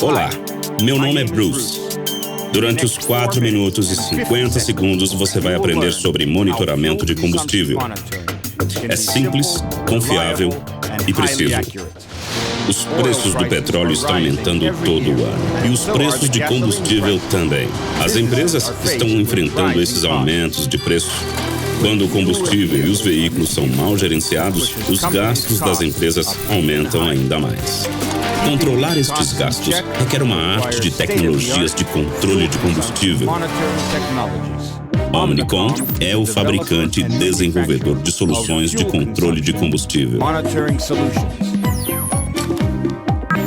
Olá, meu nome é Bruce. Durante os 4 minutos e 50 segundos você vai aprender sobre monitoramento de combustível. É simples, confiável e preciso. Os preços do petróleo estão aumentando todo o ano. E os preços de combustível também. As empresas estão enfrentando esses aumentos de preço. Quando o combustível e os veículos são mal gerenciados, os gastos das empresas aumentam ainda mais. Controlar estes gastos requer uma arte de tecnologias de controle de combustível. Omnicom é o fabricante e desenvolvedor de soluções de controle de combustível.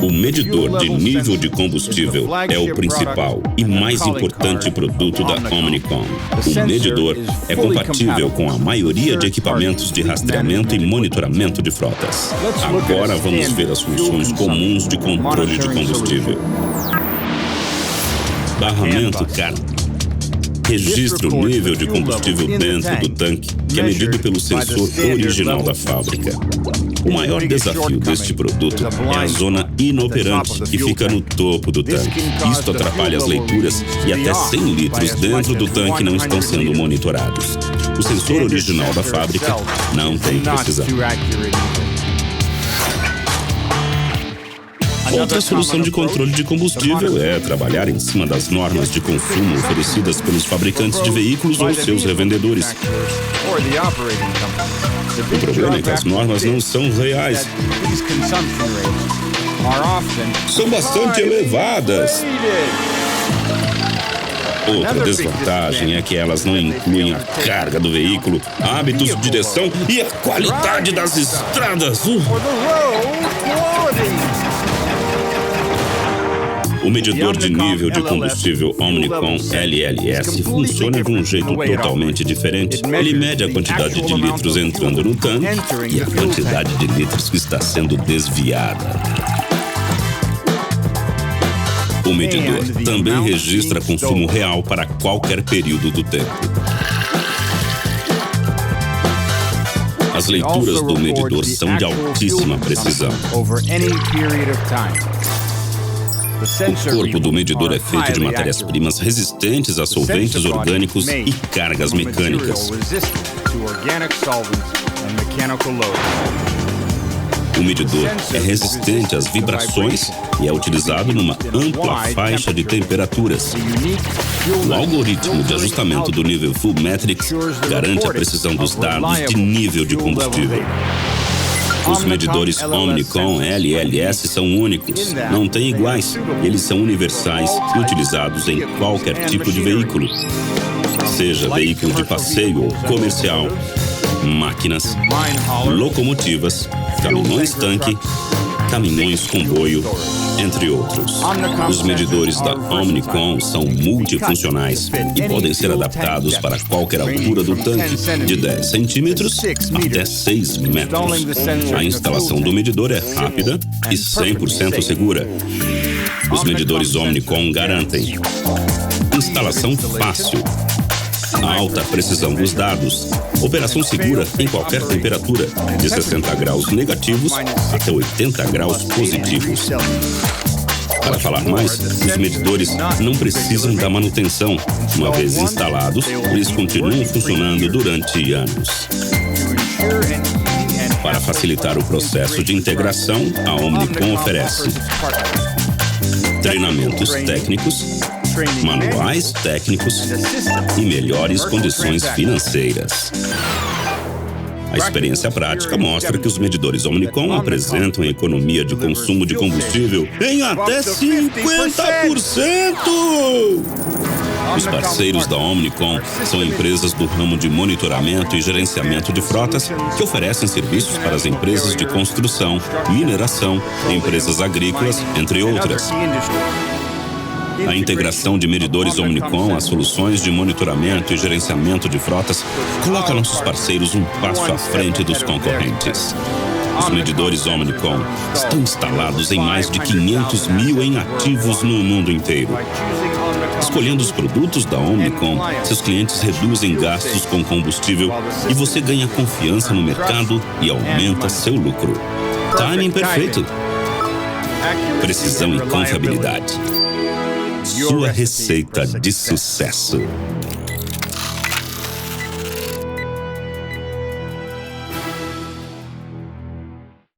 O medidor de nível de combustível é o principal e mais importante produto da Omnicom. O medidor é compatível com a maioria de equipamentos de rastreamento e monitoramento de frotas. Agora vamos ver as funções comuns de controle de combustível. Barramento carga. Registra o nível de combustível dentro do tanque, que é medido pelo sensor original da fábrica. O maior desafio deste produto é a zona inoperante, que fica no topo do tanque. Isto atrapalha as leituras e até 100 litros dentro do tanque não estão sendo monitorados. O sensor original da fábrica não tem precisão. Outra solução de controle de combustível é trabalhar em cima das normas de consumo oferecidas pelos fabricantes de veículos ou seus revendedores. O problema é que as normas não são reais. São bastante elevadas. Outra desvantagem é que elas não incluem a carga do veículo, hábitos de direção e a qualidade das estradas. O medidor de nível de combustível Omnicom LLS funciona de um jeito totalmente diferente. Ele mede a quantidade de litros entrando no tanque e a quantidade de litros que está sendo desviada. O medidor também registra consumo real para qualquer período do tempo. As leituras do medidor são de altíssima precisão. O corpo do medidor é feito de matérias-primas resistentes a solventes orgânicos e cargas mecânicas. O medidor é resistente às vibrações e é utilizado numa ampla faixa de temperaturas. O algoritmo de ajustamento do nível Full Metrics garante a precisão dos dados de nível de combustível. Os medidores Omnicom LLS são únicos, não têm iguais. Eles são universais e utilizados em qualquer tipo de veículo. Seja veículo de passeio ou comercial, máquinas, locomotivas, caminhões-tanque, caminhões-comboio, entre outros. Os medidores da Omnicom são multifuncionais e podem ser adaptados para qualquer altura do tanque, de 10 centímetros até 6 metros. A instalação do medidor é rápida e 100% segura. Os medidores Omnicom garantem instalação fácil, alta precisão dos dados, operação segura em qualquer temperatura, de 60 graus negativos até 80 graus positivos. Para falar mais, os medidores não precisam da manutenção. Uma vez instalados, eles continuam funcionando durante anos. Para facilitar o processo de integração, a Omnicom oferece treinamentos técnicos, manuais técnicos e melhores condições financeiras. A experiência prática mostra que os medidores Omnicom apresentam economia de consumo de combustível em até 50%! Os parceiros da Omnicom são empresas do ramo de monitoramento e gerenciamento de frotas que oferecem serviços para as empresas de construção, mineração, empresas agrícolas, entre outras. A integração de medidores Omnicom às soluções de monitoramento e gerenciamento de frotas coloca nossos parceiros um passo à frente dos concorrentes. Os medidores Omnicom estão instalados em mais de 500 mil em ativos no mundo inteiro. Escolhendo os produtos da Omnicom, seus clientes reduzem gastos com combustível e você ganha confiança no mercado e aumenta seu lucro. Timing perfeito. Precisão e confiabilidade. Sua receita de sucesso.